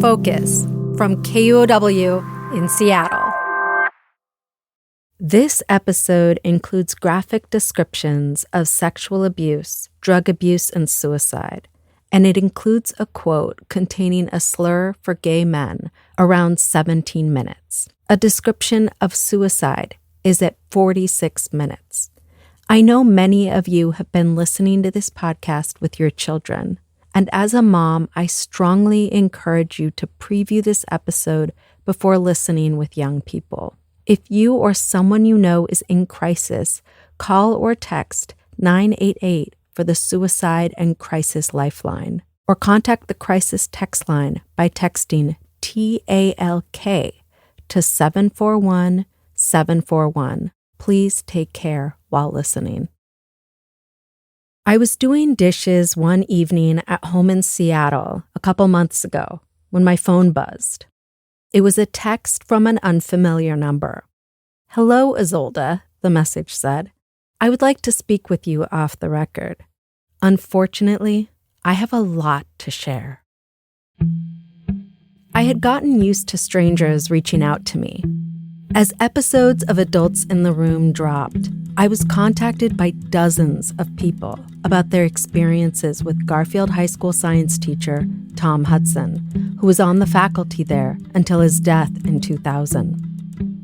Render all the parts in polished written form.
Focus from KUOW in Seattle. This episode includes graphic descriptions of sexual abuse, drug abuse, and suicide, and it includes a quote containing a slur for gay men around 17 minutes. A description of suicide is at 46 minutes. I know many of you have been listening to this podcast with your children, and as a mom, I strongly encourage you to preview this episode before listening with young people. If you or someone you know is in crisis, call or text 988 for the Suicide and Crisis Lifeline, or contact the crisis text line by texting TALK to 741-741. Please take care while listening. I was doing dishes one evening at home in Seattle a couple months ago when my phone buzzed. It was a text from an unfamiliar number. "Hello, Isolde," the message said. "I would like to speak with you off the record. Unfortunately, I have a lot to share." I had gotten used to strangers reaching out to me. As episodes of Adults in the Room dropped, I was contacted by dozens of people about their experiences with Garfield High School science teacher Tom Hudson, who was on the faculty there until his death in 2000.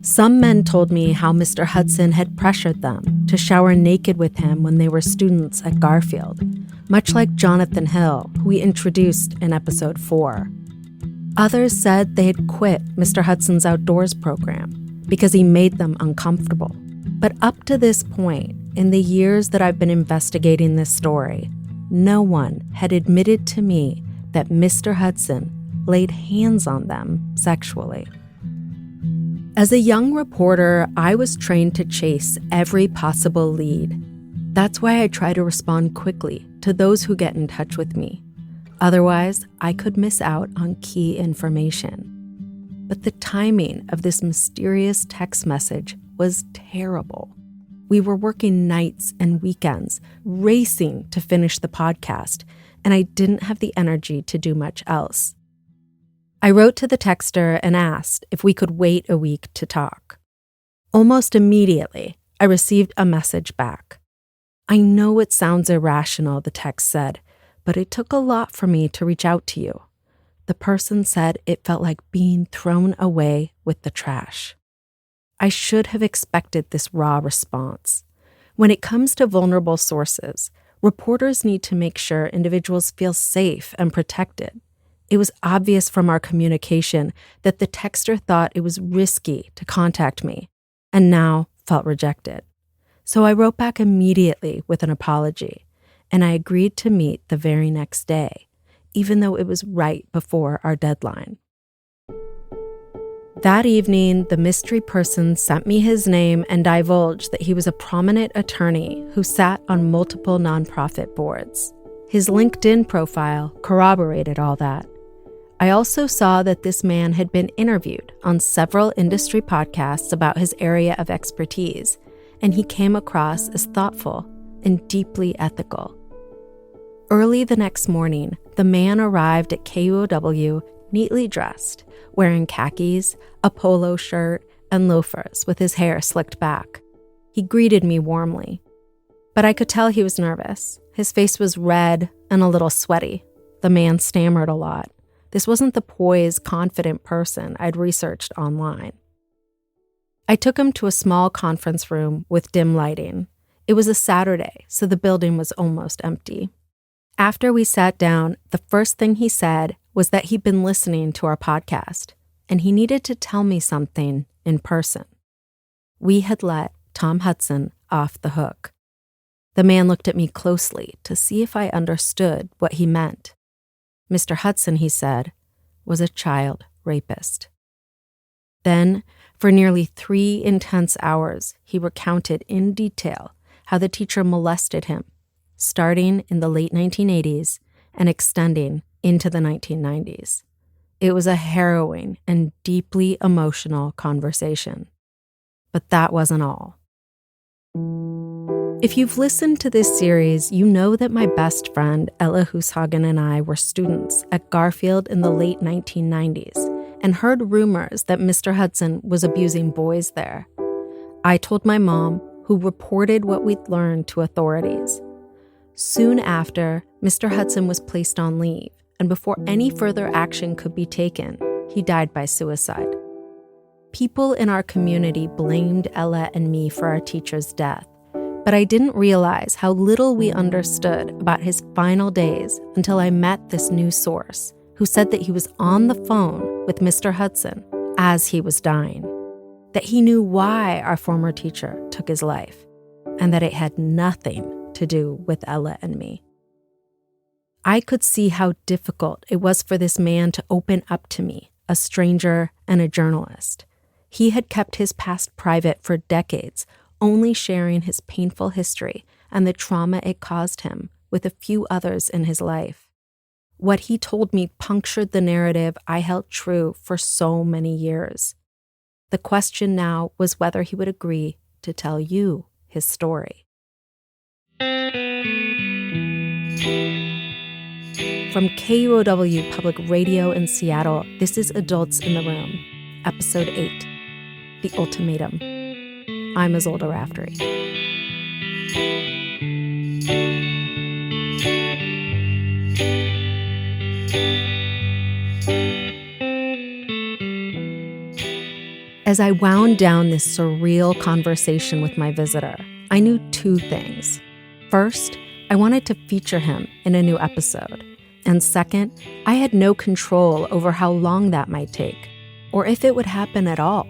Some men told me how Mr. Hudson had pressured them to shower naked with him when they were students at Garfield, much like Jonathan Hill, who we introduced in episode 4. Others said they had quit Mr. Hudson's outdoors program because he made them uncomfortable. But up to this point, in the years that I've been investigating this story, no one had admitted to me that Mr. Hudson laid hands on them sexually. As a young reporter, I was trained to chase every possible lead. That's why I try to respond quickly to those who get in touch with me. Otherwise, I could miss out on key information. But the timing of this mysterious text message was terrible. We were working nights and weekends, racing to finish the podcast, and I didn't have the energy to do much else. I wrote to the texter and asked if we could wait a week to talk. Almost immediately, I received a message back. "I know it sounds irrational," the text said, "but it took a lot for me to reach out to you." The person said it felt like being thrown away with the trash. I should have expected this raw response. When it comes to vulnerable sources, reporters need to make sure individuals feel safe and protected. It was obvious from our communication that the texter thought it was risky to contact me and now felt rejected. So I wrote back immediately with an apology, and I agreed to meet the very next day, even though it was right before our deadline. That evening, the mystery person sent me his name and divulged that he was a prominent attorney who sat on multiple nonprofit boards. His LinkedIn profile corroborated all that. I also saw that this man had been interviewed on several industry podcasts about his area of expertise, and he came across as thoughtful and deeply ethical. Early the next morning, the man arrived at KUOW neatly dressed, wearing khakis, a polo shirt, and loafers with his hair slicked back. He greeted me warmly, but I could tell he was nervous. His face was red and a little sweaty. The man stammered a lot. This wasn't the poised, confident person I'd researched online. I took him to a small conference room with dim lighting. It was a Saturday, so the building was almost empty. After we sat down, the first thing he said was that he'd been listening to our podcast, and he needed to tell me something in person. We had let Tom Hudson off the hook. The man looked at me closely to see if I understood what he meant. Mr. Hudson, he said, was a child rapist. Then, for nearly 3 intense hours, he recounted in detail how the teacher molested him, starting in the late 1980s and extending into the 1990s. It was a harrowing and deeply emotional conversation. But that wasn't all. If you've listened to this series, you know that my best friend Ella Hushagen and I were students at Garfield in the late 1990s and heard rumors that Mr. Hudson was abusing boys there. I told my mom, who reported what we'd learned to authorities. Soon after, Mr. Hudson was placed on leave, and before any further action could be taken, he died by suicide. People in our community blamed Ella and me for our teacher's death, but I didn't realize how little we understood about his final days until I met this new source who said that he was on the phone with Mr. Hudson as he was dying, that he knew why our former teacher took his life, and that it had nothing to do with Ella and me. I could see how difficult it was for this man to open up to me, a stranger and a journalist. He had kept his past private for decades, only sharing his painful history and the trauma it caused him with a few others in his life. What he told me punctured the narrative I held true for so many years. The question now was whether he would agree to tell you his story. From KUOW Public Radio in Seattle, this is Adults in the Room, Episode 8, The Ultimatum. I'm Isolde Raftery. As I wound down this surreal conversation with my visitor, I knew two things. First, I wanted to feature him in a new episode. And second, I had no control over how long that might take, or if it would happen at all.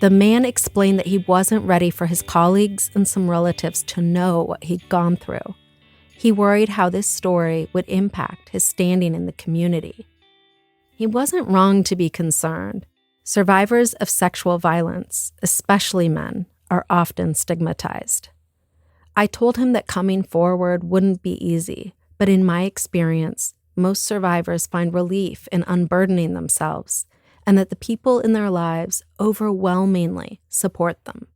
The man explained that he wasn't ready for his colleagues and some relatives to know what he'd gone through. He worried how this story would impact his standing in the community. He wasn't wrong to be concerned. Survivors of sexual violence, especially men, are often stigmatized. I told him that coming forward wouldn't be easy, but in my experience, most survivors find relief in unburdening themselves, and that the people in their lives overwhelmingly support them.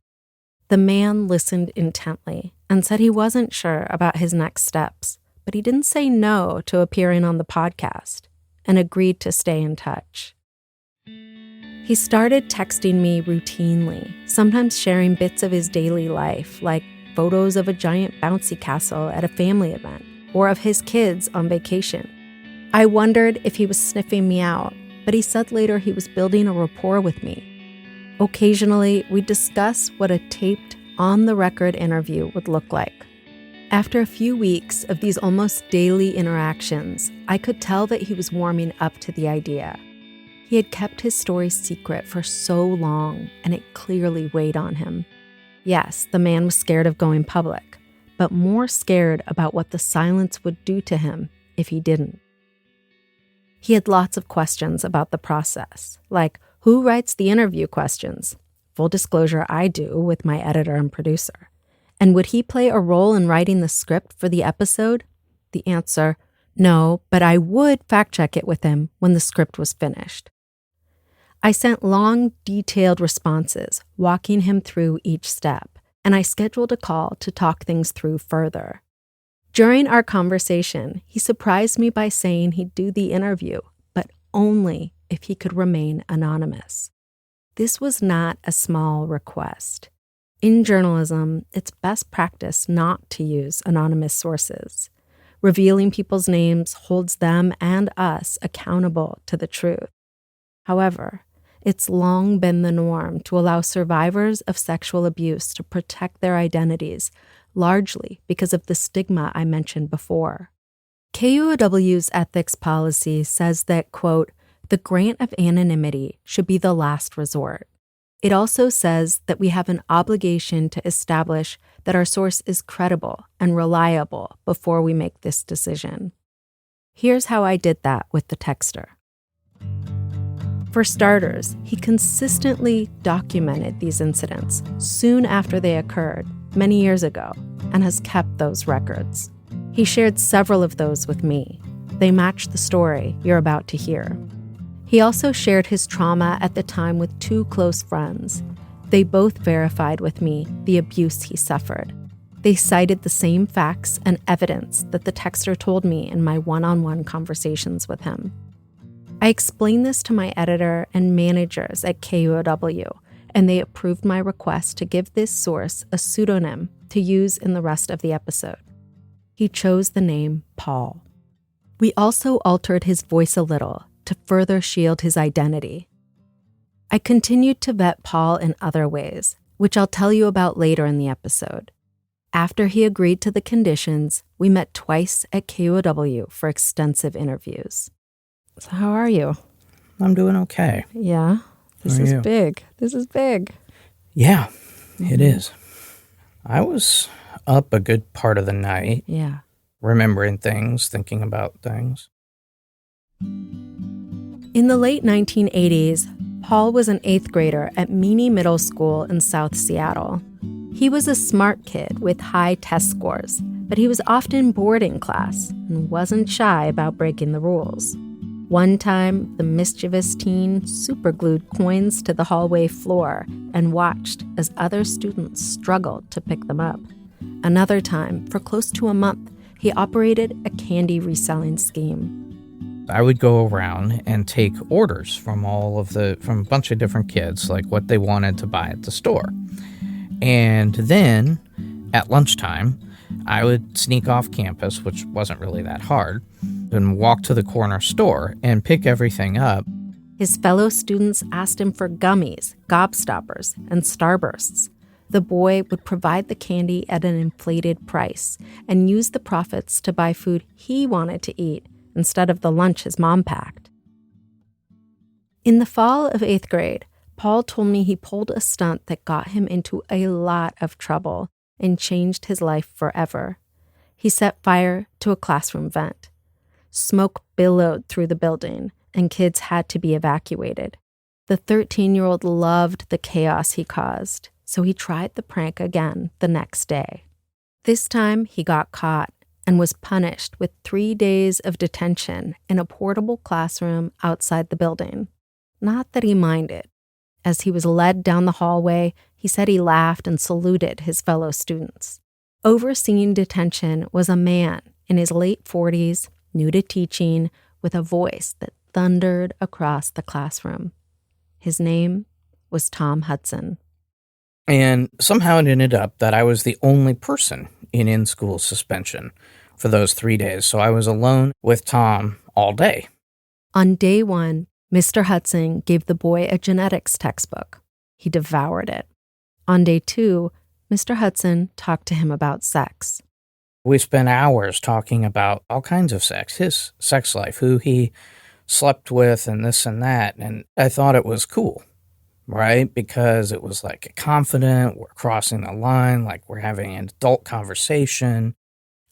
The man listened intently and said he wasn't sure about his next steps, but he didn't say no to appearing on the podcast and agreed to stay in touch. He started texting me routinely, sometimes sharing bits of his daily life, like photos of a giant bouncy castle at a family event, or of his kids on vacation. I wondered if he was sniffing me out, but he said later he was building a rapport with me. Occasionally, we'd discuss what a taped, on-the-record interview would look like. After a few weeks of these almost daily interactions, I could tell that he was warming up to the idea. He had kept his story secret for so long, and it clearly weighed on him. Yes, the man was scared of going public, but more scared about what the silence would do to him if he didn't. He had lots of questions about the process, like who writes the interview questions? Full disclosure, I do with my editor and producer. And would he play a role in writing the script for the episode? The answer, no, but I would fact-check it with him when the script was finished. I sent long, detailed responses, walking him through each step, and I scheduled a call to talk things through further. During our conversation, he surprised me by saying he'd do the interview, but only if he could remain anonymous. This was not a small request. In journalism, it's best practice not to use anonymous sources. Revealing people's names holds them and us accountable to the truth. However, it's long been the norm to allow survivors of sexual abuse to protect their identities, largely because of the stigma I mentioned before. KUOW's ethics policy says that, quote, the grant of anonymity should be the last resort. It also says that we have an obligation to establish that our source is credible and reliable before we make this decision. Here's how I did that with the texter. For starters, he consistently documented these incidents soon after they occurred, many years ago, and has kept those records. He shared several of those with me. They match the story you're about to hear. He also shared his trauma at the time with two close friends. They both verified with me the abuse he suffered. They cited the same facts and evidence that the texter told me in my one-on-one conversations with him. I explained this to my editor and managers at KUOW, and they approved my request to give this source a pseudonym to use in the rest of the episode. He chose the name Paul. We also altered his voice a little to further shield his identity. I continued to vet Paul in other ways, which I'll tell you about later in the episode. After he agreed to the conditions, we met twice at KUOW for extensive interviews. So how are you? I'm doing okay. Yeah? This is big. This is big. Yeah, it is. I was up a good part of the night. Yeah. Remembering things, thinking about things. In the late 1980s, Paul was an 8th grader at Meany Middle School in South Seattle. He was a smart kid with high test scores, but he was often bored in class and wasn't shy about breaking the rules. One time, the mischievous teen superglued coins to the hallway floor and watched as other students struggled to pick them up. Another time, for close to a month, he operated a candy reselling scheme. I would go around and take orders from from a bunch of different kids, like what they wanted to buy at the store. And then at lunchtime, I would sneak off campus, which wasn't really that hard, and walk to the corner store and pick everything up. His fellow students asked him for gummies, gobstoppers, and starbursts. The boy would provide the candy at an inflated price and use the profits to buy food he wanted to eat instead of the lunch his mom packed. In the fall of 8th grade, Paul told me he pulled a stunt that got him into a lot of trouble and changed his life forever. He set fire to a classroom vent. Smoke billowed through the building, and kids had to be evacuated. The 13-year-old loved the chaos he caused, so he tried the prank again the next day. This time, he got caught and was punished with 3 days of detention in a portable classroom outside the building. Not that he minded. As he was led down the hallway, he said he laughed and saluted his fellow students. Overseeing detention was a man in his late 40s, new to teaching, with a voice that thundered across the classroom. His name was Tom Hudson. And somehow it ended up that I was the only person in in-school suspension for those 3 days, so I was alone with Tom all day. On day 1, Mr. Hudson gave the boy a genetics textbook. He devoured it. On day 2, Mr. Hudson talked to him about sex. We spent hours talking about all kinds of sex, his sex life, who he slept with and this and that, and I thought it was cool, right? Because it was like confident, we're crossing the line, like we're having an adult conversation.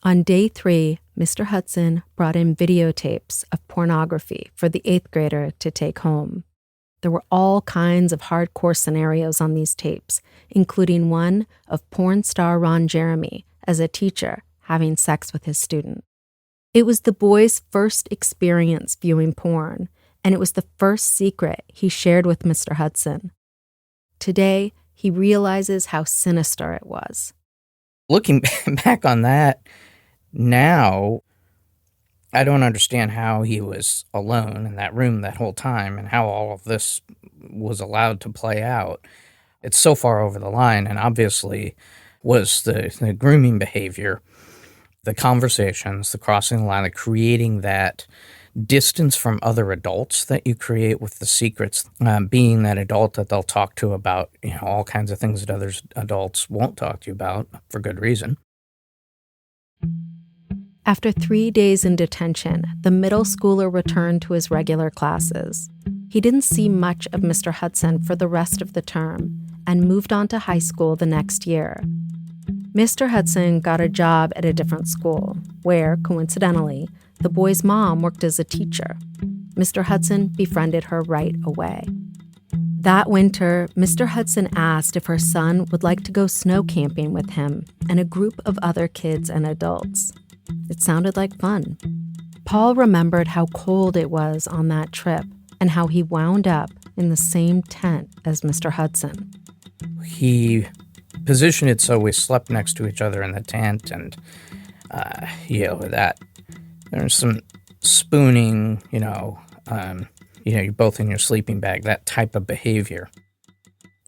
On day 3, Mr. Hudson brought in videotapes of pornography for the 8th grader to take home. There were all kinds of hardcore scenarios on these tapes, including one of porn star Ron Jeremy as a teacher having sex with his student. It was the boy's first experience viewing porn, and it was the first secret he shared with Mr. Hudson. Today, he realizes how sinister it was. Looking back on that, now, I don't understand how he was alone in that room that whole time and how all of this was allowed to play out. It's so far over the line, and obviously was the grooming behavior, the conversations, the crossing the line, the creating that distance from other adults that you create with the secrets, being that adult that they'll talk to about, all kinds of things that other adults won't talk to you about for good reason. After 3 days in detention, the middle schooler returned to his regular classes. He didn't see much of Mr. Hudson for the rest of the term and moved on to high school the next year. Mr. Hudson got a job at a different school, where, coincidentally, the boy's mom worked as a teacher. Mr. Hudson befriended her right away. That winter, Mr. Hudson asked if her son would like to go snow camping with him and a group of other kids and adults. It sounded like fun. Paul remembered how cold it was on that trip and how he wound up in the same tent as Mr. Hudson. He positioned it so we slept next to each other in the tent, and that there's some spooning, you're both in your sleeping bag, that type of behavior.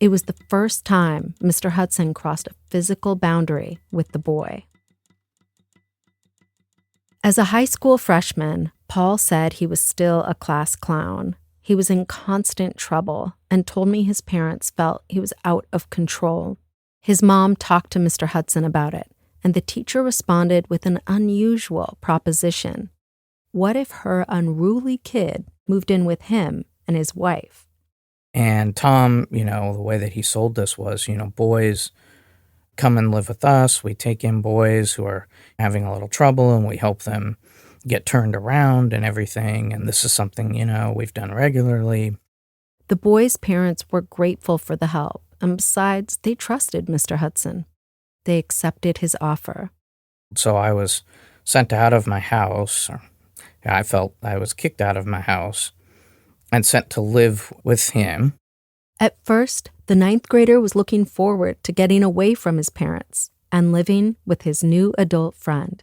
It was the first time Mr. Hudson crossed a physical boundary with the boy. As a high school freshman, Paul said he was still a class clown. He was in constant trouble and told me his parents felt he was out of control. His mom talked to Mr. Hudson about it, and the teacher responded with an unusual proposition. What if her unruly kid moved in with him and his wife? And Tom, the way that he sold this was, boys come and live with us. We take in boys who are having a little trouble and we help them get turned around and everything. And this is something, we've done regularly. The boys' parents were grateful for the help. And besides, they trusted Mr. Hudson. They accepted his offer. So I was sent out of my house. I felt I was kicked out of my house and sent to live with him. At first, the 9th grader was looking forward to getting away from his parents and living with his new adult friend.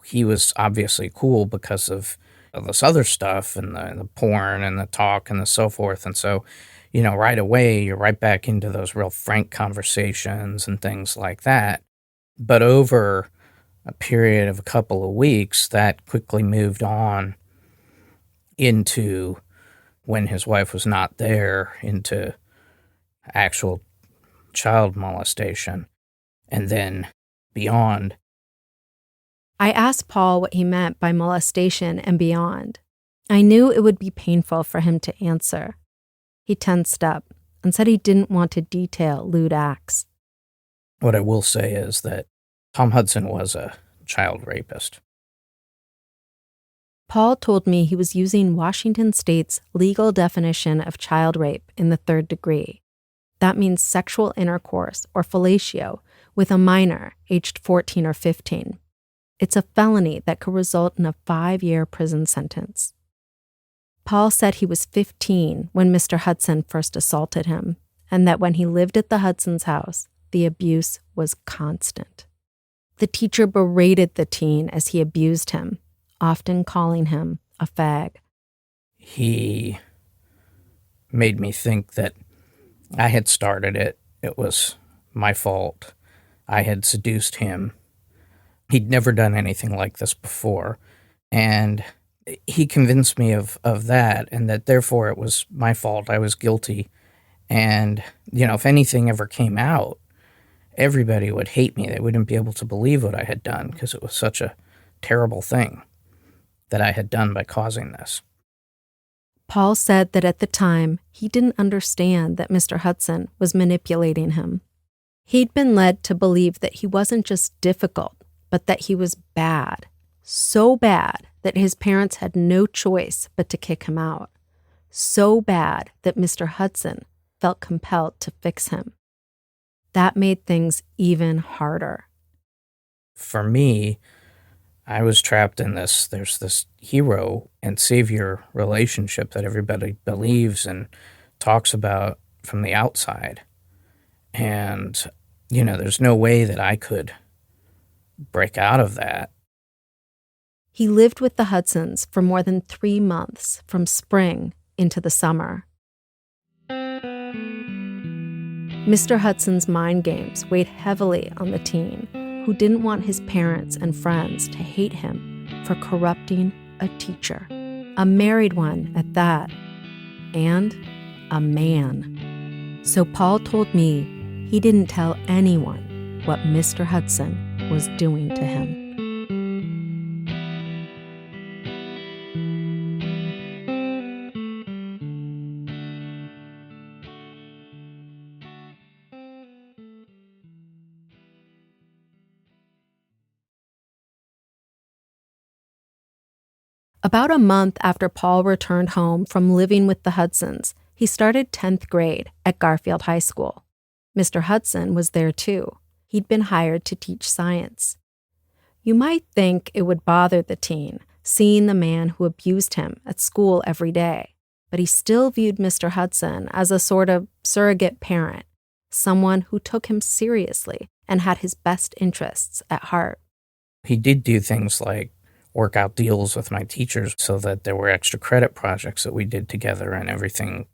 He was obviously cool because of this other stuff and the porn and the talk and the so forth. And so, right away, you're right back into those real frank conversations and things like that. But over a period of a couple of weeks, that quickly moved on into, when his wife was not there, into actual child molestation, and then beyond. I asked Paul what he meant by molestation and beyond. I knew it would be painful for him to answer. He tensed up and said he didn't want to detail lewd acts. What I will say is that Tom Hudson was a child rapist. Paul told me he was using Washington State's legal definition of child rape in the 3rd degree. That means sexual intercourse or fellatio with a minor aged 14 or 15. It's a felony that could result in a 5-year prison sentence. Paul said he was 15 when Mr. Hudson first assaulted him, and that when he lived at the Hudson's house, the abuse was constant. The teacher berated the teen as he abused him, often calling him a fag. He made me think that I had started it. It was my fault. I had seduced him. He'd never done anything like this before. And he convinced me of that, and that therefore it was my fault. I was guilty. And, if anything ever came out, everybody would hate me. They wouldn't be able to believe what I had done because it was such a terrible thing that I had done by causing this. Paul said that at the time, he didn't understand that Mr. Hudson was manipulating him. He'd been led to believe that he wasn't just difficult, but that he was bad. So bad that his parents had no choice but to kick him out. So bad that Mr. Hudson felt compelled to fix him. That made things even harder. For me, I was trapped in there's this hero and savior relationship that everybody believes and talks about from the outside. And, there's no way that I could break out of that. He lived with the Hudsons for more than 3 months, from spring into the summer. Mr. Hudson's mind games weighed heavily on the teen, who didn't want his parents and friends to hate him for corrupting a teacher, a married one at that, and a man. So Paul told me he didn't tell anyone what Mr. Hudson was doing to him. About a month after Paul returned home from living with the Hudsons, he started 10th grade at Garfield High School. Mr. Hudson was there too. He'd been hired to teach science. You might think it would bother the teen, seeing the man who abused him at school every day, but he still viewed Mr. Hudson as a sort of surrogate parent, someone who took him seriously and had his best interests at heart. He did do things like work out deals with my teachers so that there were extra credit projects that we did together and everything.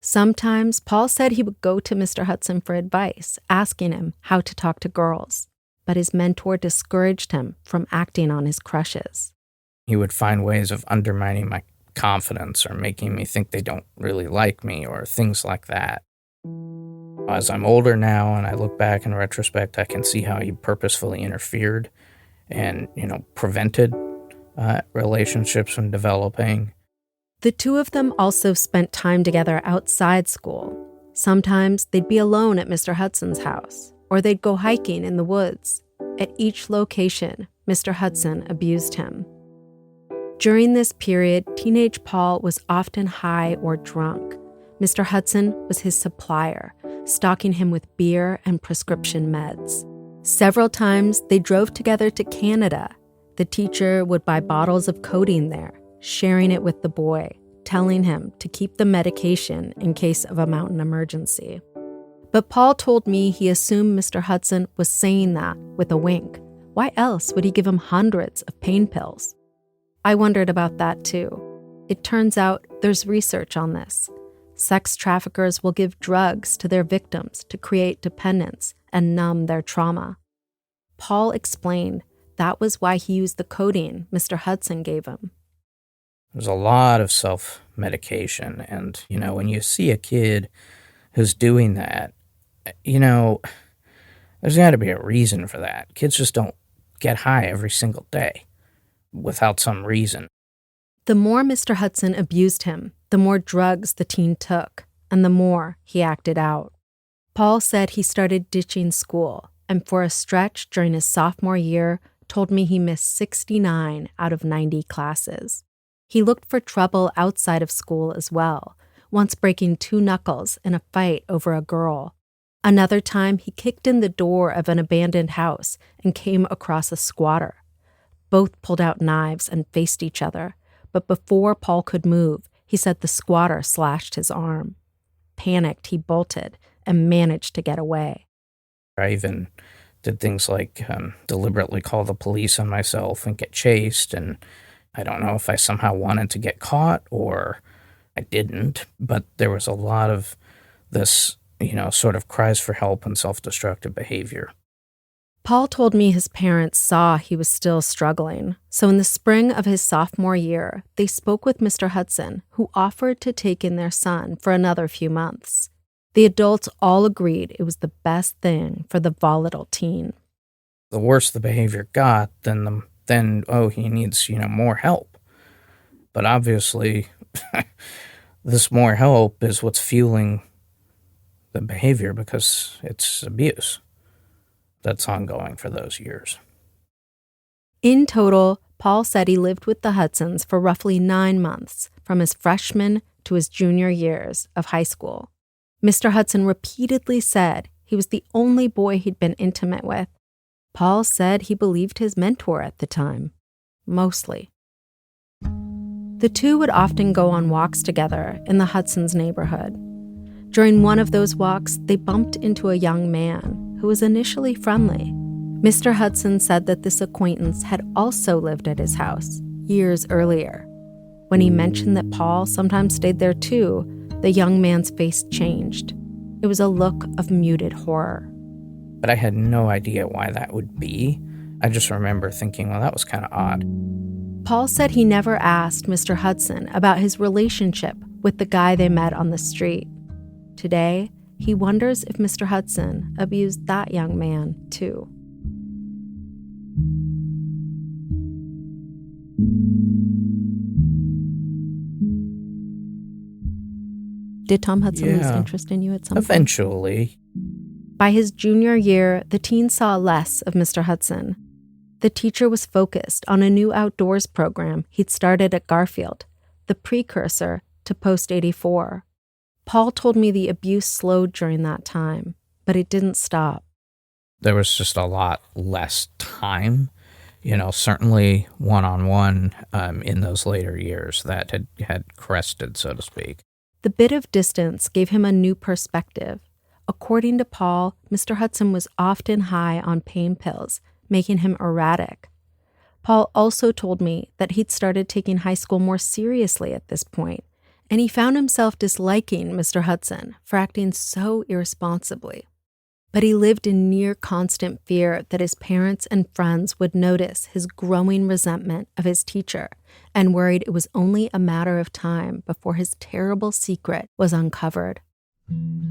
Sometimes Paul said he would go to Mr. Hudson for advice, asking him how to talk to girls, but his mentor discouraged him from acting on his crushes. He would find ways of undermining my confidence or making me think they don't really like me or things like that. As I'm older now and I look back in retrospect, I can see how he purposefully interfered and, prevented relationships from developing. The two of them also spent time together outside school. Sometimes they'd be alone at Mr. Hudson's house, or they'd go hiking in the woods. At each location, Mr. Hudson abused him. During this period, teenage Paul was often high or drunk. Mr. Hudson was his supplier, stocking him with beer and prescription meds. Several times, they drove together to Canada. The teacher would buy bottles of codeine there, sharing it with the boy, telling him to keep the medication in case of a mountain emergency. But Paul told me he assumed Mr. Hudson was saying that with a wink. Why else would he give him hundreds of pain pills? I wondered about that too. It turns out there's research on this. Sex traffickers will give drugs to their victims to create dependence and numb their trauma. Paul explained that was why he used the codeine Mr. Hudson gave him. There's a lot of self-medication, and, when you see a kid who's doing that, there's got to be a reason for that. Kids just don't get high every single day without some reason. The more Mr. Hudson abused him, the more drugs the teen took, and the more he acted out. Paul said he started ditching school, and for a stretch during his sophomore year, told me he missed 69 out of 90 classes. He looked for trouble outside of school as well, once breaking 2 knuckles in a fight over a girl. Another time, he kicked in the door of an abandoned house and came across a squatter. Both pulled out knives and faced each other, but before Paul could move, he said the squatter slashed his arm. Panicked, he bolted and managed to get away. I even did things like deliberately call the police on myself and get chased, and I don't know if I somehow wanted to get caught or I didn't, but there was a lot of this, sort of cries for help and self-destructive behavior. Paul told me his parents saw he was still struggling, so in the spring of his sophomore year, they spoke with Mr. Hudson, who offered to take in their son for another few months. The adults all agreed it was the best thing for the volatile teen. The worse the behavior got, then he needs, more help. But obviously, this more help is what's fueling the behavior because it's abuse that's ongoing for those years. In total, Paul said he lived with the Hudsons for roughly 9 months, from his freshman to his junior years of high school. Mr. Hudson repeatedly said he was the only boy he'd been intimate with. Paul said he believed his mentor at the time, mostly. The two would often go on walks together in the Hudson's neighborhood. During one of those walks, they bumped into a young man who was initially friendly. Mr. Hudson said that this acquaintance had also lived at his house years earlier. When he mentioned that Paul sometimes stayed there too, the young man's face changed. It was a look of muted horror. But I had no idea why that would be. I just remember thinking, well, that was kind of odd. Paul said he never asked Mr. Hudson about his relationship with the guy they met on the street. Today, he wonders if Mr. Hudson abused that young man, too. Did Tom Hudson lose interest in you at some point? Eventually. By his junior year, the teen saw less of Mr. Hudson. The teacher was focused on a new outdoors program he'd started at Garfield, the precursor to Post 84. Paul told me the abuse slowed during that time, but it didn't stop. There was just a lot less time, certainly one-on-one in those later years that had crested, so to speak. The bit of distance gave him a new perspective. according to Paul, Mr. Hudson was often high on pain pills, making him erratic. Paul also told me that he'd started taking high school more seriously at this point, and he found himself disliking Mr. Hudson for acting so irresponsibly. But he lived in near constant fear that his parents and friends would notice his growing resentment of his teacher and worried it was only a matter of time before his terrible secret was uncovered.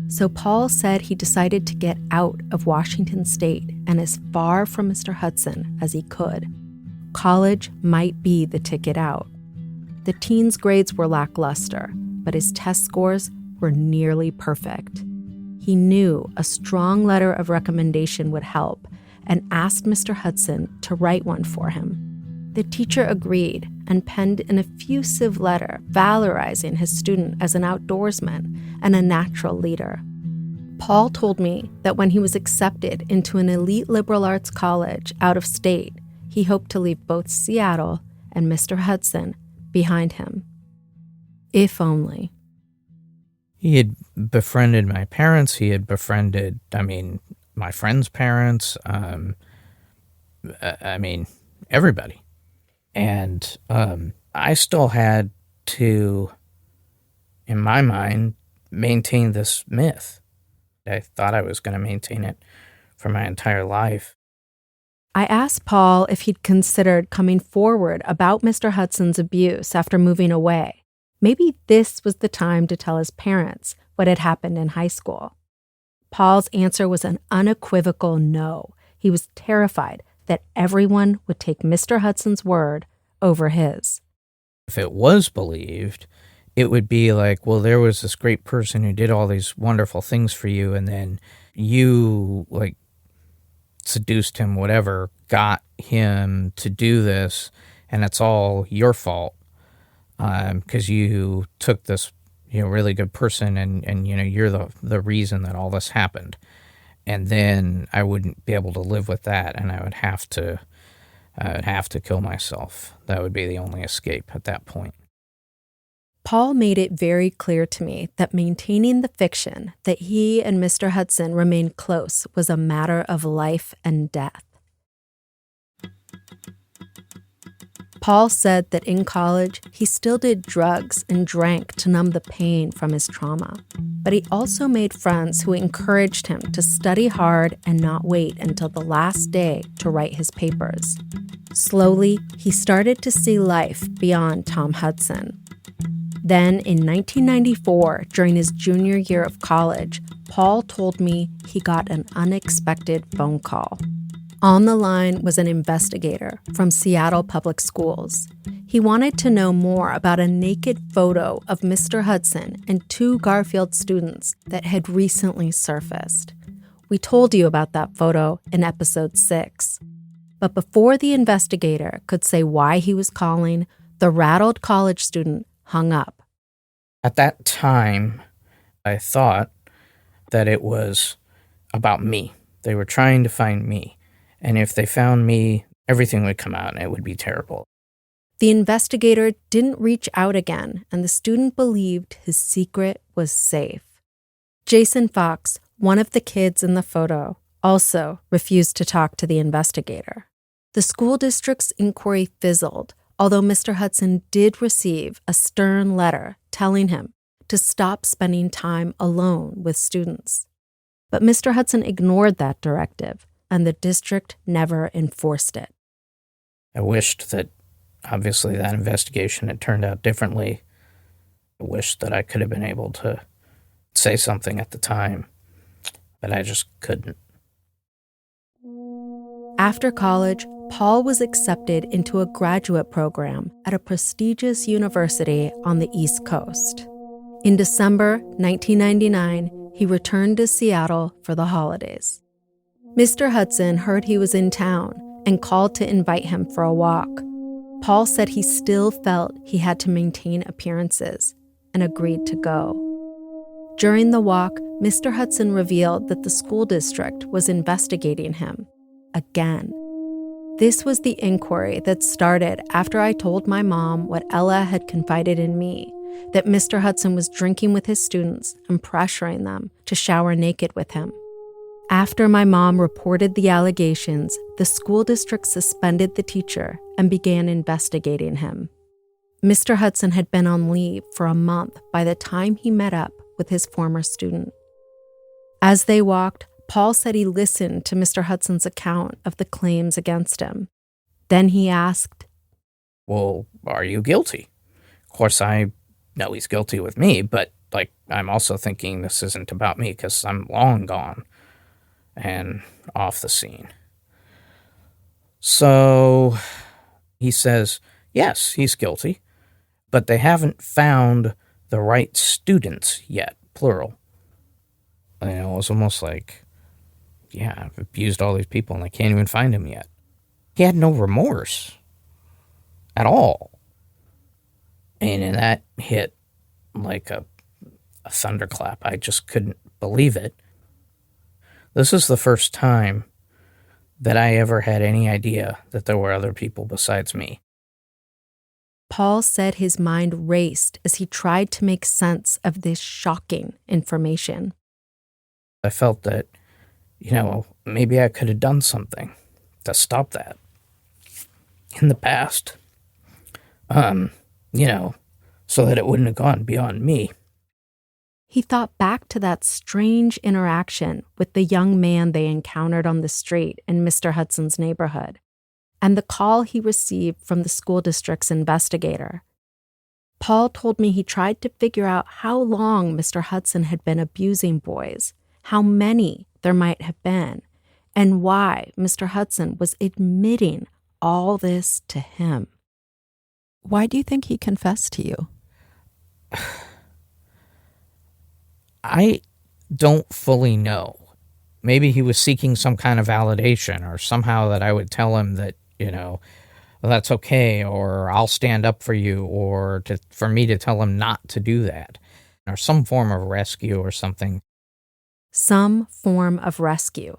So Paul said he decided to get out of Washington State and as far from Mr. Hudson as he could. College might be the ticket out. The teen's grades were lackluster, but his test scores were nearly perfect. He knew a strong letter of recommendation would help and asked Mr. Hudson to write one for him. The teacher agreed and penned an effusive letter valorizing his student as an outdoorsman and a natural leader. Paul told me that when he was accepted into an elite liberal arts college out of state, he hoped to leave both Seattle and Mr. Hudson behind him. If only. He had befriended my parents. He had befriended, my friends' parents. Everybody. And I still had to, in my mind, maintain this myth. I thought I was going to maintain it for my entire life. I asked Paul if he'd considered coming forward about Mr. Hudson's abuse after moving away. Maybe this was the time to tell his parents what had happened in high school. Paul's answer was an unequivocal no. He was terrified that everyone would take Mr. Hudson's word over his. If it was believed, it would be like, well, there was this great person who did all these wonderful things for you, and then you, seduced him, whatever, got him to do this, and it's all your fault because you took this really good person and you're the reason that all this happened. And then I wouldn't be able to live with that, and I would have to kill myself. That would be the only escape at that point. Paul made it very clear to me that maintaining the fiction that he and Mr. Hudson remained close was a matter of life and death. Paul said that in college, he still did drugs and drank to numb the pain from his trauma. But he also made friends who encouraged him to study hard and not wait until the last day to write his papers. Slowly, he started to see life beyond Tom Hudson. Then, in 1994, during his junior year of college, Paul told me he got an unexpected phone call. On the line was an investigator from Seattle Public Schools. He wanted to know more about a naked photo of Mr. Hudson and two Garfield students that had recently surfaced. We told you about that photo in episode 6. But before the investigator could say why he was calling, the rattled college student hung up. At that time, I thought that it was about me. They were trying to find me. And if they found me, everything would come out and it would be terrible. The investigator didn't reach out again, and the student believed his secret was safe. Jason Fox, one of the kids in the photo, also refused to talk to the investigator. The school district's inquiry fizzled, although Mr. Hudson did receive a stern letter telling him to stop spending time alone with students. But Mr. Hudson ignored that directive, and the district never enforced it. I wished that, obviously, that investigation had turned out differently. I wished that I could have been able to say something at the time, but I just couldn't. After college, Paul was accepted into a graduate program at a prestigious university on the East Coast. In December 1999, he returned to Seattle for the holidays. Mr. Hudson heard he was in town and called to invite him for a walk. Paul said he still felt he had to maintain appearances and agreed to go. During the walk, Mr. Hudson revealed that the school district was investigating him again. This was the inquiry that started after I told my mom what Ella had confided in me, that Mr. Hudson was drinking with his students and pressuring them to shower naked with him. After my mom reported the allegations, the school district suspended the teacher and began investigating him. Mr. Hudson had been on leave for a month by the time he met up with his former student. As they walked, Paul said he listened to Mr. Hudson's account of the claims against him. Then he asked, "Well, are you guilty?" Of course, I know he's guilty with me, but, I'm also thinking this isn't about me because I'm long gone and off the scene. So he says, yes, he's guilty, but they haven't found the right students yet, plural. It was almost like, I've abused all these people and I can't even find him yet. He had no remorse at all. And that hit like a thunderclap. I just couldn't believe it. This is the first time that I ever had any idea that there were other people besides me. Paul said his mind raced as he tried to make sense of this shocking information. I felt that, maybe I could have done something to stop that in the past, so that it wouldn't have gone beyond me. He thought back to that strange interaction with the young man they encountered on the street in Mr. Hudson's neighborhood, and the call he received from the school district's investigator. Paul told me he tried to figure out how long Mr. Hudson had been abusing boys, how many there might have been, and why Mr. Hudson was admitting all this to him. Why do you think he confessed to you? I don't fully know. Maybe he was seeking some kind of validation, or somehow that I would tell him that, well, that's okay, or I'll stand up for you, or for me to tell him not to do that, or some form of rescue or something. Some form of rescue.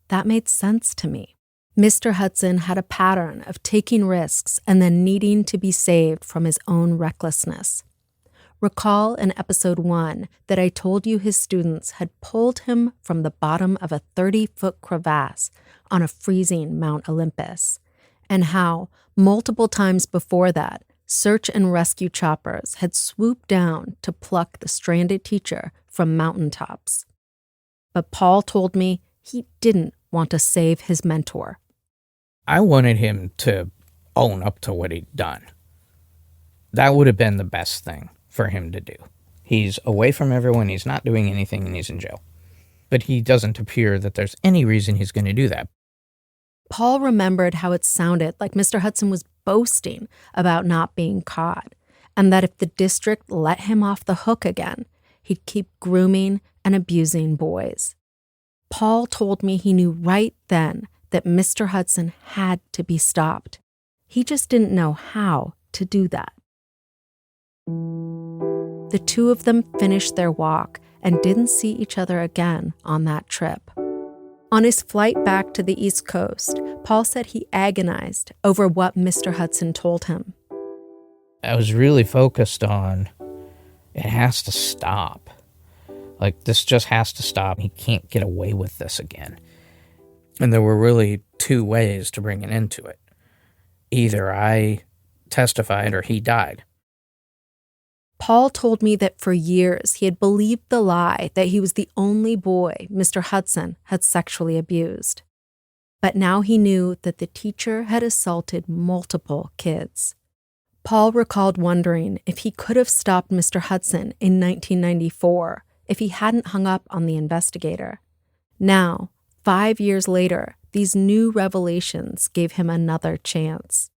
That made sense to me. Mr. Hudson had a pattern of taking risks and then needing to be saved from his own recklessness. Recall in episode 1 that I told you his students had pulled him from the bottom of a 30-foot crevasse on a freezing Mount Olympus, and how, multiple times before that, search and rescue choppers had swooped down to pluck the stranded teacher from mountaintops. But Paul told me he didn't want to save his mentor. I wanted him to own up to what he'd done. That would have been the best thing for him to do. He's away from everyone, he's not doing anything, and he's in jail. But he doesn't appear that there's any reason he's going to do that. Paul remembered how it sounded like Mr. Hudson was boasting about not being caught, and that if the district let him off the hook again, he'd keep grooming and abusing boys. Paul told me he knew right then that Mr. Hudson had to be stopped. He just didn't know how to do that. The two of them finished their walk and didn't see each other again on that trip. On his flight back to the East Coast, Paul said he agonized over what Mr. Hudson told him. I was really focused on, it has to stop. This just has to stop. He can't get away with this again. And there were really two ways to bring an end to it. Either I testified or he died. Paul told me that for years he had believed the lie that he was the only boy Mr. Hudson had sexually abused. But now he knew that the teacher had assaulted multiple kids. Paul recalled wondering if he could have stopped Mr. Hudson in 1994 if he hadn't hung up on the investigator. Now, 5 years later, these new revelations gave him another chance.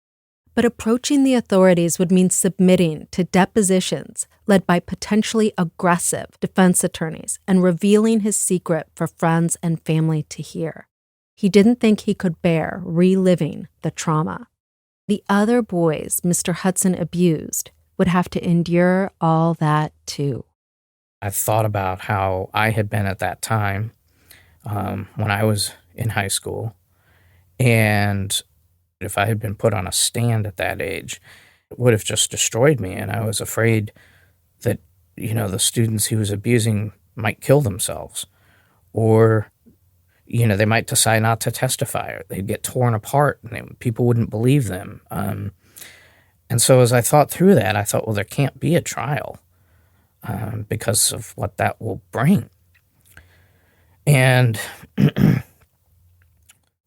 But approaching the authorities would mean submitting to depositions led by potentially aggressive defense attorneys and revealing his secret for friends and family to hear. He didn't think he could bear reliving the trauma. The other boys Mr. Hudson abused would have to endure all that too. I thought about how I had been at that time when I was in high school, and if I had been put on a stand at that age, it would have just destroyed me, and I was afraid the students he was abusing might kill themselves, or, they might decide not to testify, or they'd get torn apart and people wouldn't believe them. And so as I thought through that, I thought, well, there can't be a trial because of what that will bring. And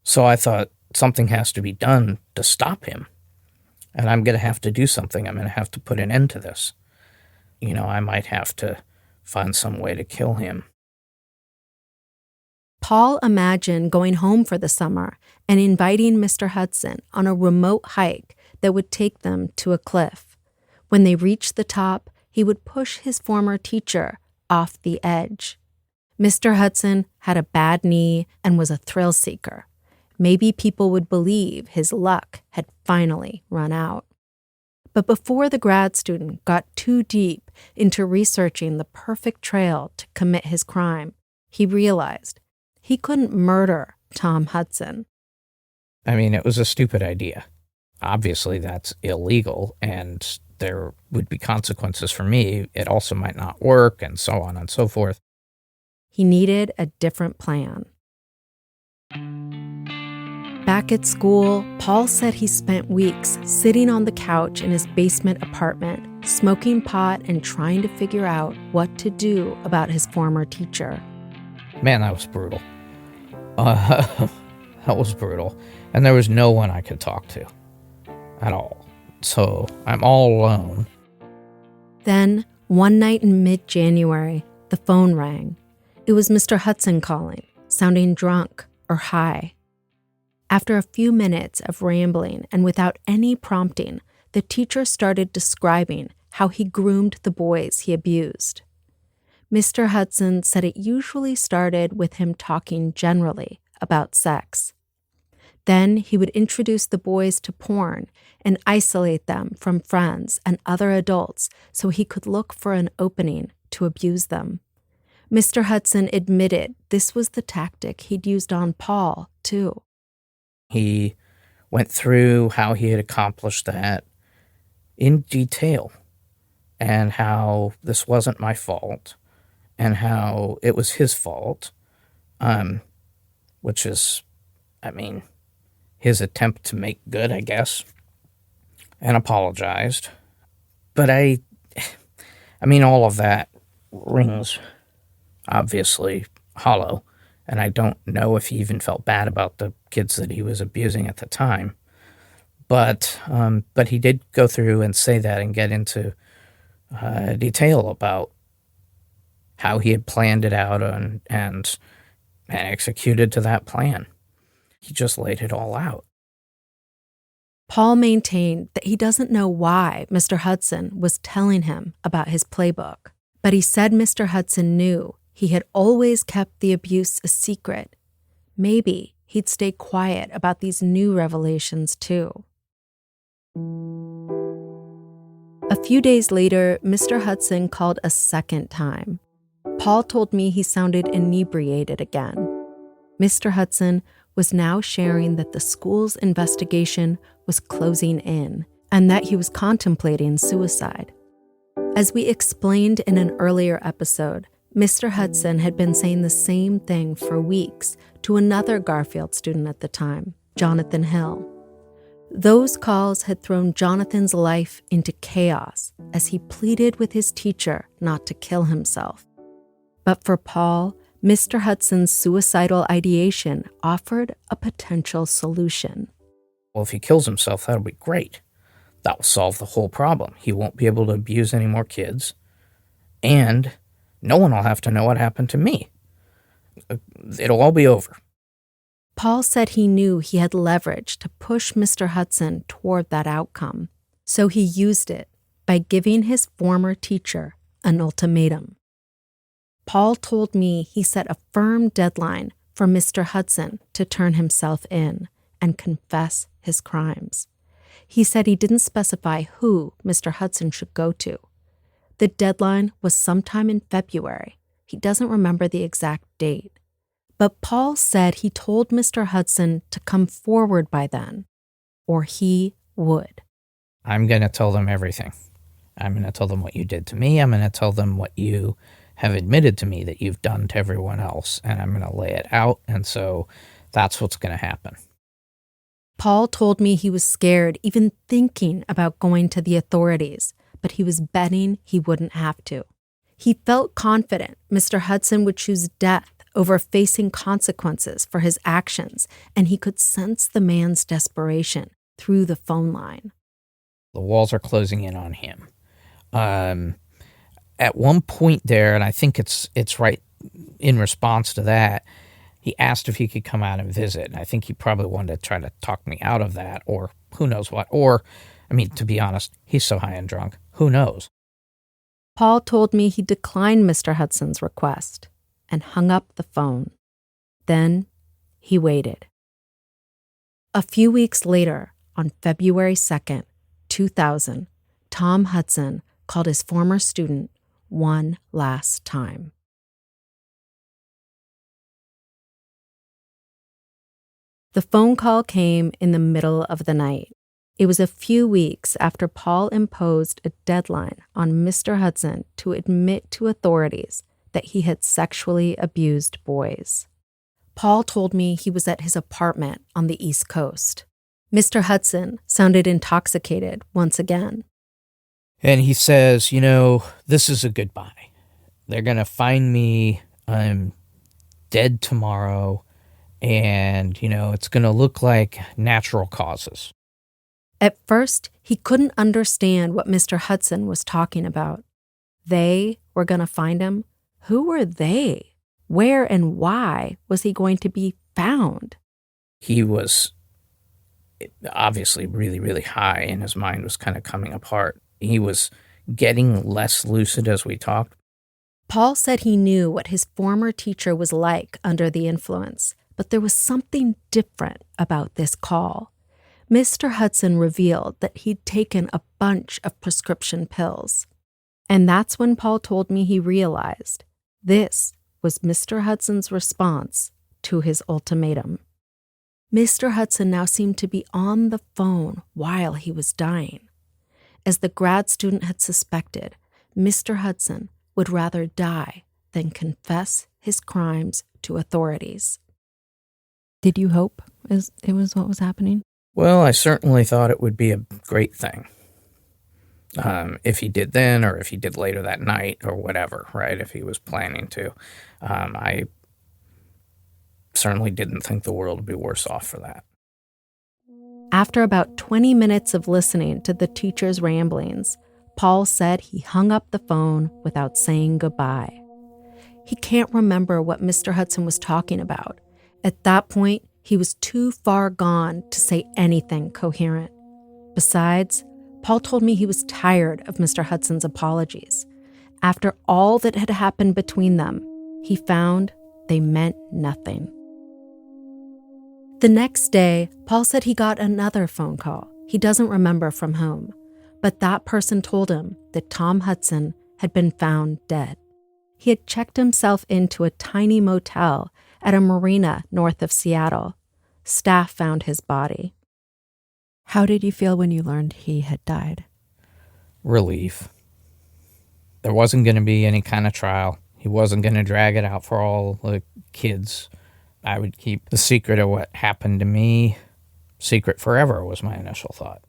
so I thought something has to be done to stop him. And I'm going to have to do something. I'm going to have to put an end to this. I might have to find some way to kill him. Paul imagined going home for the summer and inviting Mr. Hudson on a remote hike that would take them to a cliff. When they reached the top, he would push his former teacher off the edge. Mr. Hudson had a bad knee and was a thrill seeker. Maybe people would believe his luck had finally run out. But before the grad student got too deep into researching the perfect trail to commit his crime, he realized he couldn't murder Tom Hudson. I mean, it was a stupid idea. Obviously, that's illegal, and there would be consequences for me. It also might not work, and so on and so forth. He needed a different plan. Back at school, Paul said he spent weeks sitting on the couch in his basement apartment, smoking pot and trying to figure out what to do about his former teacher. Man, that was brutal. That was brutal. And there was no one I could talk to at all. So I'm all alone. Then, one night in mid-January, the phone rang. It was Mr. Hudson calling, sounding drunk or high. After a few minutes of rambling and without any prompting, the teacher started describing how he groomed the boys he abused. Mr. Hudson said it usually started with him talking generally about sex. Then he would introduce the boys to porn and isolate them from friends and other adults so he could look for an opening to abuse them. Mr. Hudson admitted this was the tactic he'd used on Paul, too. He went through how he had accomplished that in detail, and how this wasn't my fault, and how it was his fault, which is, his attempt to make good, I guess, and apologized. But all of that rings obviously hollow, and I don't know if he even felt bad about the kids that he was abusing at the time. But he did go through and say that and get into detail about how he had planned it out and executed to that plan. He just laid it all out. Paul maintained that he doesn't know why Mr. Hudson was telling him about his playbook, but he said Mr. Hudson knew he had always kept the abuse a secret. Maybe he'd stay quiet about these new revelations, too. A few days later, Mr. Hudson called a second time. Paul told me he sounded inebriated again. Mr. Hudson was now sharing that the school's investigation was closing in and that he was contemplating suicide. As we explained in an earlier episode, Mr. Hudson had been saying the same thing for weeks to another Garfield student at the time, Jonathan Hill. Those calls had thrown Jonathan's life into chaos as he pleaded with his teacher not to kill himself. But for Paul, Mr. Hudson's suicidal ideation offered a potential solution. Well, if he kills himself, that'll be great. That will solve the whole problem. He won't be able to abuse any more kids, and no one will have to know what happened to me. It'll all be over. Paul said he knew he had leverage to push Mr. Hudson toward that outcome, so he used it by giving his former teacher an ultimatum. Paul told me he set a firm deadline for Mr. Hudson to turn himself in and confess his crimes. He said he didn't specify who Mr. Hudson should go to. The deadline was sometime in February. He doesn't remember the exact date. But Paul said he told Mr. Hudson to come forward by then, or he would. I'm going to tell them everything. I'm going to tell them what you did to me. I'm going to tell them what you have admitted to me that you've done to everyone else, and I'm going to lay it out. And so that's what's going to happen. Paul told me he was scared even thinking about going to the authorities, but he was betting he wouldn't have to. He felt confident Mr. Hudson would choose death over facing consequences for his actions, and he could sense the man's desperation through the phone line. The walls are closing in on him. At one point there, and I think it's right in response to that, he asked if he could come out and visit. And I think he probably wanted to try to talk me out of that, or who knows what. Or, I mean, to be honest, he's so high and drunk. Who knows? Paul told me he declined Mr. Hudson's request and hung up the phone. Then he waited. A few weeks later, on February 2nd, 2000, Tom Hudson called his former student one last time. The phone call came in the middle of the night. It was a few weeks after Paul imposed a deadline on Mr. Hudson to admit to authorities that he had sexually abused boys. Paul told me he was at his apartment on the East Coast. Mr. Hudson sounded intoxicated once again. And he says, this is a goodbye. They're going to find me. I'm dead tomorrow. And, it's going to look like natural causes. At first, he couldn't understand what Mr. Hudson was talking about. They were going to find him? Who were they? Where and why was he going to be found? He was obviously really, really high, and his mind was kind of coming apart. He was getting less lucid as we talked. Paul said he knew what his former teacher was like under the influence, but there was something different about this call. Mr. Hudson revealed that he'd taken a bunch of prescription pills. And that's when Paul told me he realized this was Mr. Hudson's response to his ultimatum. Mr. Hudson now seemed to be on the phone while he was dying. As the grad student had suspected, Mr. Hudson would rather die than confess his crimes to authorities. Did you hope it was what was happening? Well, I certainly thought it would be a great thing. If he did then, or if he did later that night, or whatever, right? If he was planning to. I certainly didn't think the world would be worse off for that. After about 20 minutes of listening to the teacher's ramblings, Paul said he hung up the phone without saying goodbye. He can't remember what Mr. Hudson was talking about. At that point, he was too far gone to say anything coherent. Besides, Paul told me he was tired of Mr. Hudson's apologies. After all that had happened between them, he found they meant nothing. The next day, Paul said he got another phone call. He doesn't remember from whom, but that person told him that Tom Hudson had been found dead. He had checked himself into a tiny motel at a marina north of Seattle. Staff found his body. How did you feel when you learned he had died? Relief. There wasn't going to be any kind of trial. He wasn't going to drag it out for all the kids. I would keep the secret of what happened to me secret forever, was my initial thought.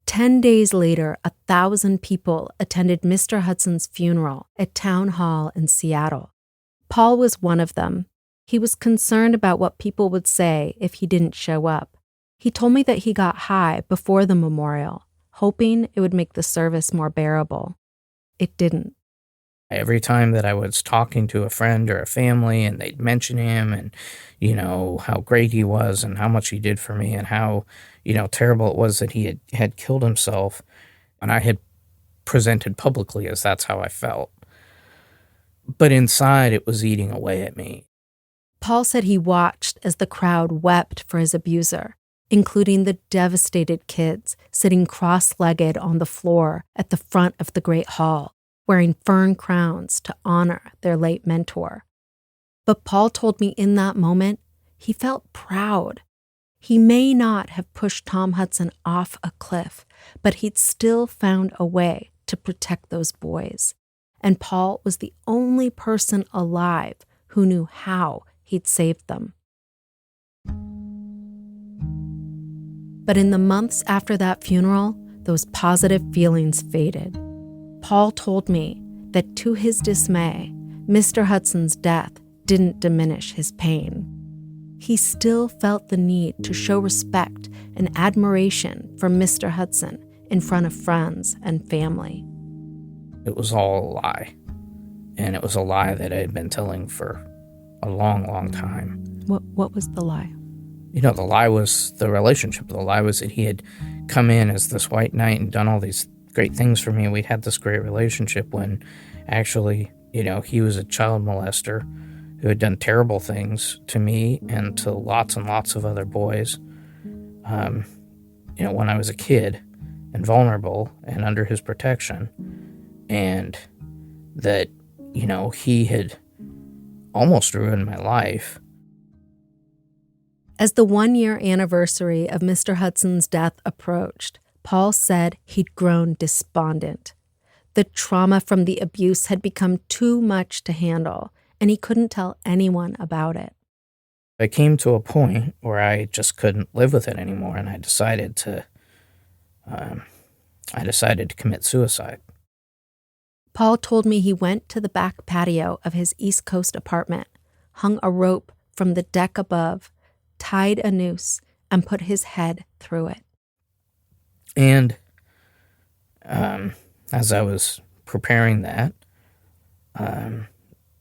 10 days later, 1,000 people attended Mr. Hudson's funeral at Town Hall in Seattle. Paul was one of them. He was concerned about what people would say if he didn't show up. He told me that he got high before the memorial, hoping it would make the service more bearable. It didn't. Every time that I was talking to a friend or a family and they'd mention him and, how great he was and how much he did for me and how, terrible it was that he had killed himself, and I had presented publicly as that's how I felt. But inside, it was eating away at me. Paul said he watched as the crowd wept for his abuser, including the devastated kids sitting cross-legged on the floor at the front of the Great Hall, wearing fern crowns to honor their late mentor. But Paul told me in that moment, he felt proud. He may not have pushed Tom Hudson off a cliff, but he'd still found a way to protect those boys. And Paul was the only person alive who knew how he'd saved them. But in the months after that funeral, those positive feelings faded. Paul told me that to his dismay, Mr. Hudson's death didn't diminish his pain. He still felt the need to show respect and admiration for Mr. Hudson in front of friends and family. It was all a lie. And it was a lie that I had been telling for a long, long time. What was the lie? The lie was the relationship. The lie was that he had come in as this white knight and done all these great things for me. We'd had this great relationship when actually, he was a child molester who had done terrible things to me and to lots and lots of other boys. When I was a kid and vulnerable and under his protection. And that, he had almost ruined my life. As the 1-year anniversary of Mr. Hudson's death approached, Paul said he'd grown despondent. The trauma from the abuse had become too much to handle, and he couldn't tell anyone about it. I came to a point where I just couldn't live with it anymore, and I decided to commit suicide. Paul told me he went to the back patio of his East Coast apartment, hung a rope from the deck above, tied a noose, and put his head through it. And as I was preparing that,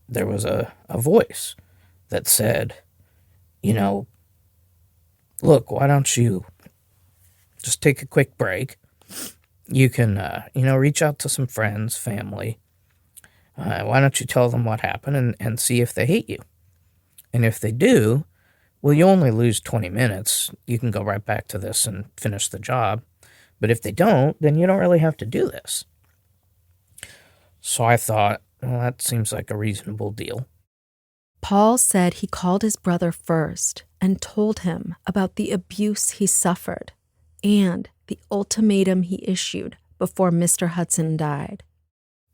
there was a voice that said, look, why don't you just take a quick break? You can, reach out to some friends, family. Why don't you tell them what happened and see if they hate you? And if they do, well, you only lose 20 minutes. You can go right back to this and finish the job. But if they don't, then you don't really have to do this. So I thought, well, that seems like a reasonable deal. Paul said he called his brother first and told him about the abuse he suffered and the ultimatum he issued before Mr. Hudson died.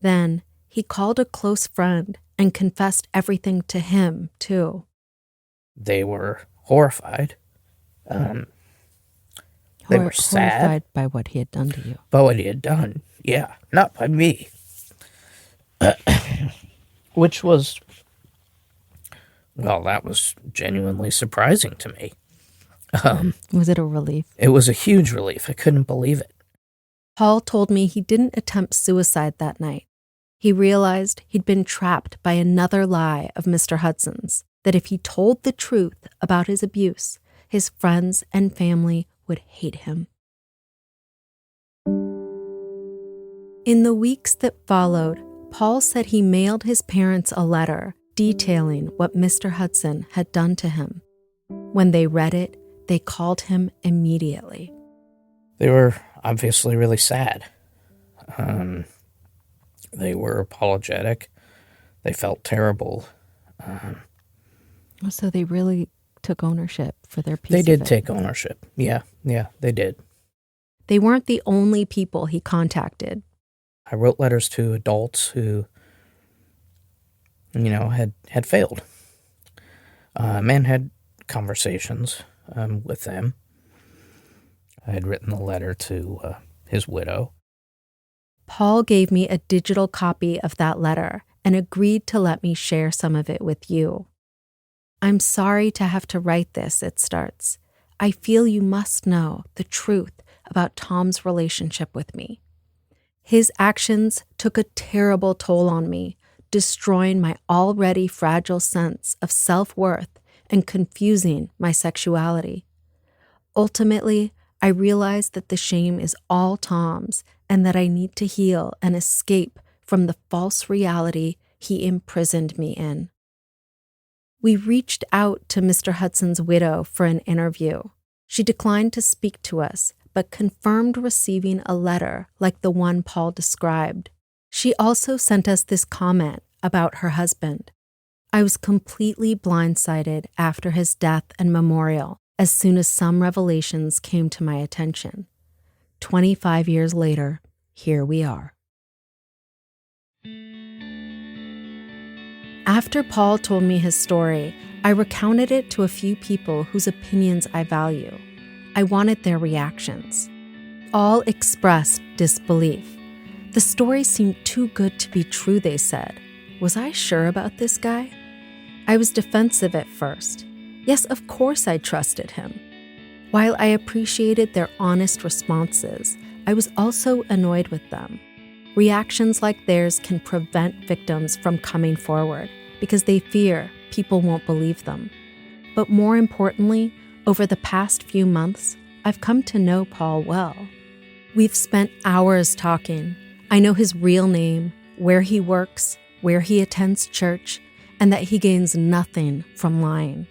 Then he called a close friend and confessed everything to him, too. They were horrified. They were sad. Horrified by what he had done to you. By what he had done, yeah. Not by me. Which was, well, that was genuinely surprising to me. Was it a relief? It was a huge relief. I couldn't believe it. Paul told me he didn't attempt suicide that night. He realized he'd been trapped by another lie of Mr. Hudson's, that if he told the truth about his abuse, his friends and family would hate him. In the weeks that followed, Paul said he mailed his parents a letter detailing what Mr. Hudson had done to him. When they read it, they called him immediately. They were obviously really sad. They were apologetic. They felt terrible. So they really took ownership for their piece They of did it. take ownership. Yeah, they did. They weren't the only people he contacted. I wrote letters to adults who, had failed. And had conversations with them. I had written a letter to his widow. Paul gave me a digital copy of that letter and agreed to let me share some of it with you. I'm sorry to have to write this, it starts. I feel you must know the truth about Tom's relationship with me. His actions took a terrible toll on me, destroying my already fragile sense of self-worth and confusing my sexuality. Ultimately, I realized that the shame is all Tom's and that I need to heal and escape from the false reality he imprisoned me in. We reached out to Mr. Hudson's widow for an interview. She declined to speak to us, but confirmed receiving a letter like the one Paul described. She also sent us this comment about her husband. I was completely blindsided after his death and memorial as soon as some revelations came to my attention. 25 years later, here we are. After Paul told me his story, I recounted it to a few people whose opinions I value. I wanted their reactions. All expressed disbelief. The story seemed too good to be true, they said. Was I sure about this guy? I was defensive at first. Yes, of course I trusted him. While I appreciated their honest responses, I was also annoyed with them. Reactions like theirs can prevent victims from coming forward because they fear people won't believe them. But more importantly, over the past few months, I've come to know Paul well. We've spent hours talking. I know his real name, where he works, where he attends church, and that he gains nothing from lying.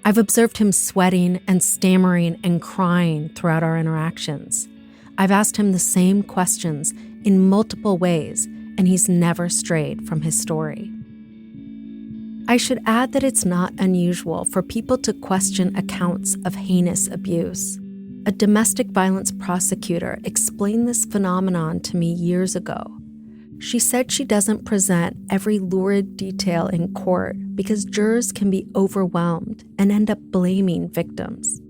I've observed him sweating and stammering and crying throughout our interactions. I've asked him the same questions in multiple ways, and he's never strayed from his story. I should add that it's not unusual for people to question accounts of heinous abuse. A domestic violence prosecutor explained this phenomenon to me years ago. She said she doesn't present every lurid detail in court because jurors can be overwhelmed and end up blaming victims.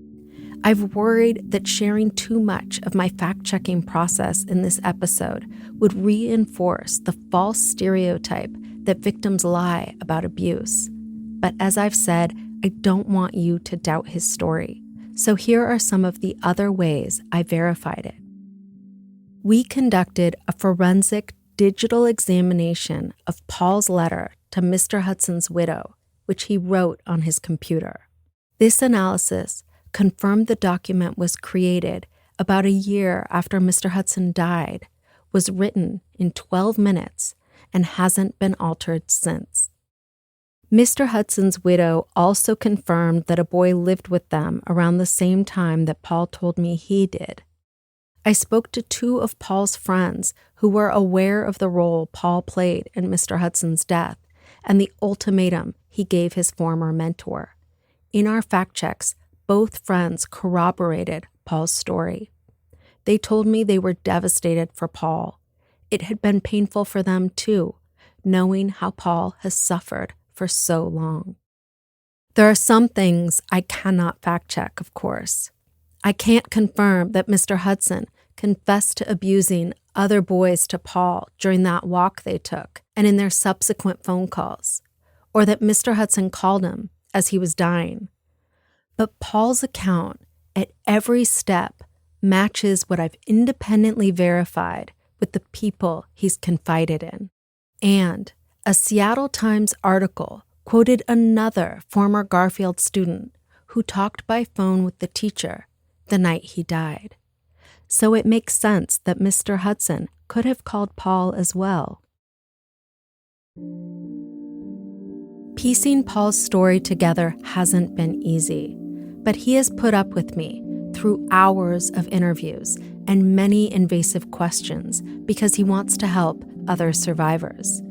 I've worried that sharing too much of my fact-checking process in this episode would reinforce the false stereotype that victims lie about abuse. But as I've said, I don't want you to doubt his story. So here are some of the other ways I verified it. We conducted a forensic digital examination of Paul's letter to Mr. Hudson's widow, which he wrote on his computer. This analysis confirmed the document was created about a year after Mr. Hudson died, was written in 12 minutes, and hasn't been altered since. Mr. Hudson's widow also confirmed that a boy lived with them around the same time that Paul told me he did. I spoke to two of Paul's friends who were aware of the role Paul played in Mr. Hudson's death and the ultimatum he gave his former mentor. In our fact checks, both friends corroborated Paul's story. They told me they were devastated for Paul. It had been painful for them too, knowing how Paul has suffered for so long. There are some things I cannot fact check, of course. I can't confirm that Mr. Hudson confessed to abusing other boys to Paul during that walk they took and in their subsequent phone calls, or that Mr. Hudson called him as he was dying. But Paul's account at every step matches what I've independently verified with the people he's confided in. And a Seattle Times article quoted another former Garfield student who talked by phone with the teacher the night he died. So it makes sense that Mr. Hudson could have called Paul as well. Piecing Paul's story together hasn't been easy, but he has put up with me through hours of interviews and many invasive questions because he wants to help other survivors.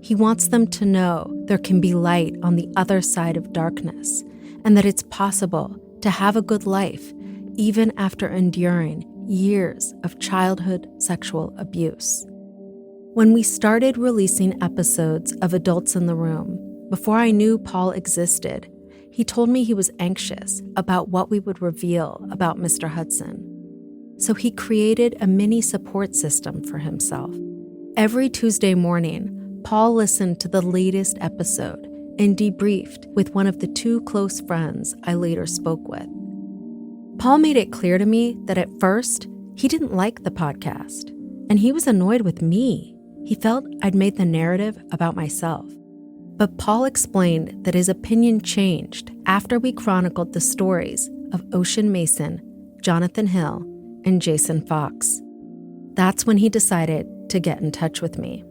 He wants them to know there can be light on the other side of darkness and that it's possible to have a good life even after enduring years of childhood sexual abuse. When we started releasing episodes of Adults in the Room, before I knew Paul existed, he told me he was anxious about what we would reveal about Mr. Hudson. So he created a mini support system for himself. Every Tuesday morning, Paul listened to the latest episode and debriefed with one of the two close friends I later spoke with. Paul made it clear to me that at first, he didn't like the podcast, and he was annoyed with me. He felt I'd made the narrative about myself. But Paul explained that his opinion changed after we chronicled the stories of Ocean Mason, Jonathan Hill, and Jason Fox. That's when he decided to get in touch with me.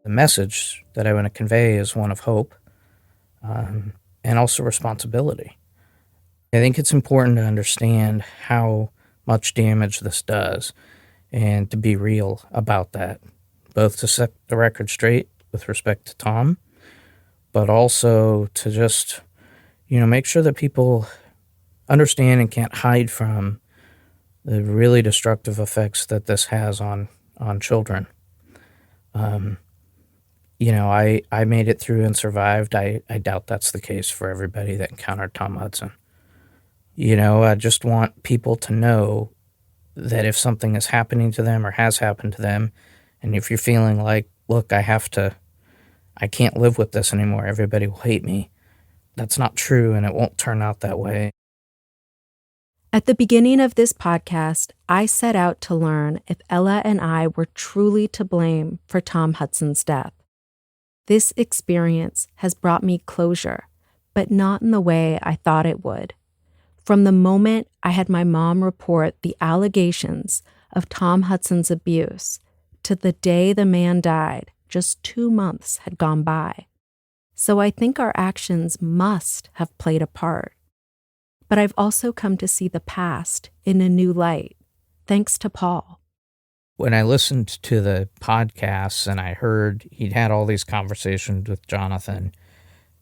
The message that I want to convey is one of hope and also responsibility. I think it's important to understand how much damage this does and to be real about that, both to set the record straight with respect to Tom, but also to just make sure that people understand and can't hide from the really destructive effects that this has on children. I made it through and survived. I doubt that's the case for everybody that encountered Tom Hudson. I just want people to know that if something is happening to them or has happened to them, and if you're feeling like, look, I can't live with this anymore, everybody will hate me, that's not true, and it won't turn out that way. At the beginning of this podcast, I set out to learn if Ella and I were truly to blame for Tom Hudson's death. This experience has brought me closure, but not in the way I thought it would. From the moment I had my mom report the allegations of Tom Hudson's abuse to the day the man died, just 2 months had gone by. So I think our actions must have played a part. But I've also come to see the past in a new light, thanks to Paul. When I listened to the podcasts and I heard he'd had all these conversations with Jonathan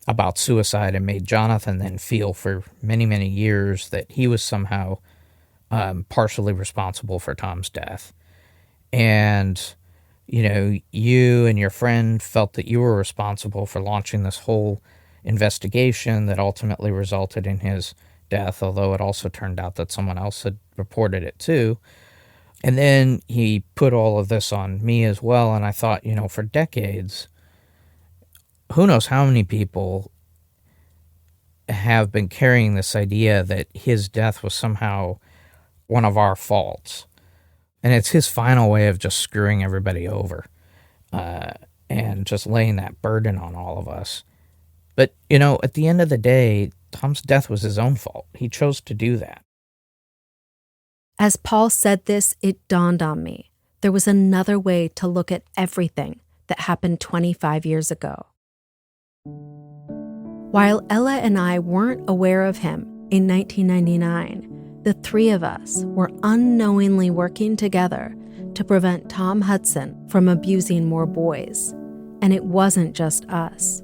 about suicide, and made Jonathan then feel for many, many years that he was somehow partially responsible for Tom's death. And, you and your friend felt that you were responsible for launching this whole investigation that ultimately resulted in his death, although it also turned out that someone else had reported it too. And then he put all of this on me as well, and I thought, for decades, who knows how many people have been carrying this idea that his death was somehow one of our faults. And it's his final way of just screwing everybody over and just laying that burden on all of us. But, at the end of the day, Tom's death was his own fault. He chose to do that. As Paul said this, it dawned on me. There was another way to look at everything that happened 25 years ago. While Ella and I weren't aware of him in 1999, the three of us were unknowingly working together to prevent Tom Hudson from abusing more boys. And it wasn't just us.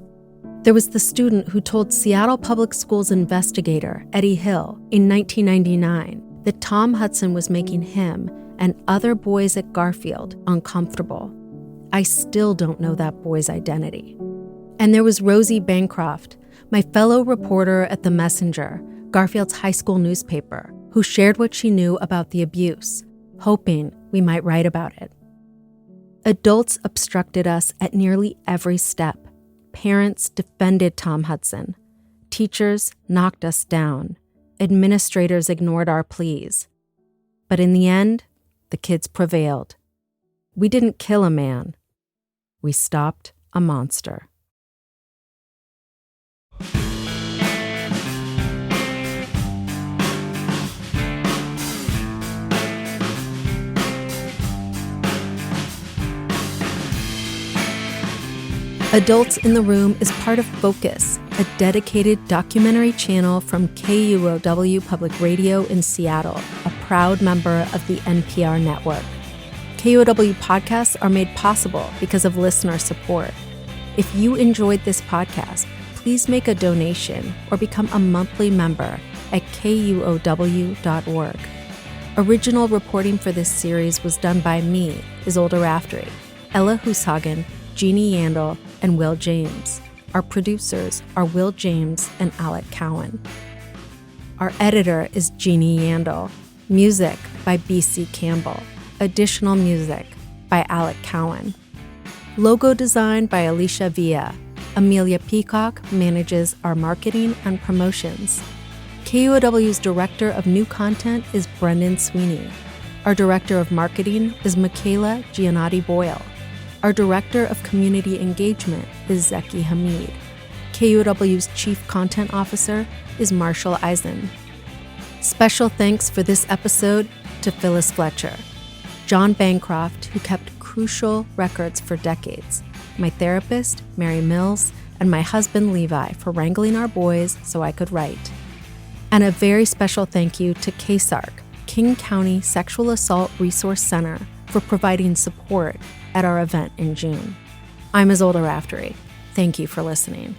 There was the student who told Seattle Public Schools investigator Eddie Hill in 1999 that Tom Hudson was making him and other boys at Garfield uncomfortable. I still don't know that boy's identity. And there was Rosie Bancroft, my fellow reporter at The Messenger, Garfield's high school newspaper, who shared what she knew about the abuse, hoping we might write about it. Adults obstructed us at nearly every step. Parents defended Tom Hudson. Teachers knocked us down. Administrators ignored our pleas. But in the end, the kids prevailed. We didn't kill a man. We stopped a monster. Adults in the Room is part of Focus, a dedicated documentary channel from KUOW Public Radio in Seattle, a proud member of the NPR network. KUOW podcasts are made possible because of listener support. If you enjoyed this podcast, please make a donation or become a monthly member at KUOW.org. Original reporting for this series was done by me, Isolde Raftery, Ella Hushagen, Jeannie Yandel, and Will James. Our producers are Will James and Alec Cowan. Our editor is Jeannie Yandel. Music by B.C. Campbell. Additional music by Alec Cowan. Logo design by Alicia Villa. Amelia Peacock manages our marketing and promotions. KUOW's Director of New Content is Brendan Sweeney. Our Director of Marketing is Michaela Giannotti-Boyle. Our Director of Community Engagement is Zeki Hamid. KUOW's Chief Content Officer is Marshall Eisen. Special thanks for this episode to Phyllis Fletcher, John Bancroft, who kept crucial records for decades, my therapist, Mary Mills, and my husband, Levi, for wrangling our boys so I could write. And a very special thank you to KSARC, King County Sexual Assault Resource Center, for providing support at our event in June. I'm Isolde Raftery. Thank you for listening.